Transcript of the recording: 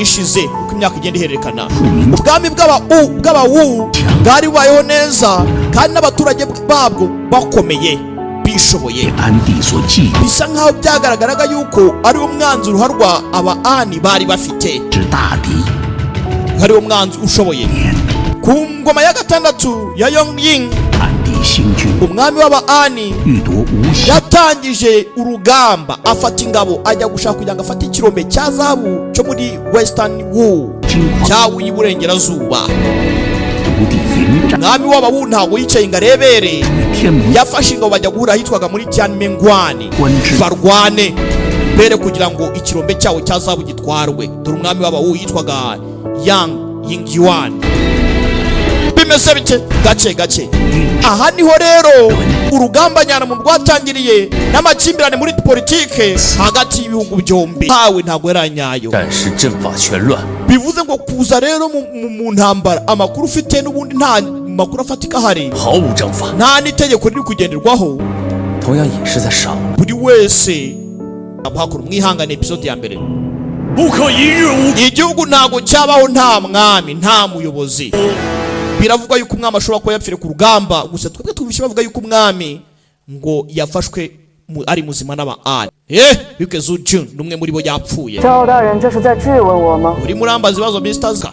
bwishize uko imyaka igenda ihererekana. Ubwami bw'abawu bwari bubayeho neza kandi n'abaturage babwo bakomeye bishoboye. Bisa nkaho byagaragaraga yuko ari umwanzi uruharwa Aba-Ani bari bafite, ari umwanzi ushoboye. Ku ngoma ya gatandatu ya Yongying, umwami w'Aba-Ani yatangije urugamba, afata ingabo ajya gushaka kugira ngo afate ikirombe cya zahabu cyo muri Western Wu cyawo y'Iburengerazuba. Umwami w'Abawu ntabwo yicaye ngo arebere, yafashe ingabo bajya guhura ahitwaga muri Tianmengwani barwane mbere kugira ngo ikirombe cyawo cya zahabu gitwarwe. Dore umwami w'Abawu yitwaga Yang Yingyuan. Bimeze bite? Gace gace. Aha niho rero urugamba nyana mu rwatangiriye n'amakimbirane muri politike hagati y'ibihugu byombi. Hawe ntabwo yaranyayo. Bivuze ngo kuza rero mu ntambara amakuru ufite n'ubundi nta makuru afatika hari, nta n'itegeko riri kugenderwaho. Buri wese abahakora mwihangane episode ya mbere. Igihugu ntabwo cyabaho nta mwami, nta muyobozi. Biravugwa yuko umwami ashobora kuba yapfire ku rugamba, gusa twebwe tubishe bavuga yuko umwami ngo yafashwe ari muzima n'Aba-Ani. Yuke Zujun numwe muri bo yapfuye. Uri murambaza ibibazo Mr. Zka.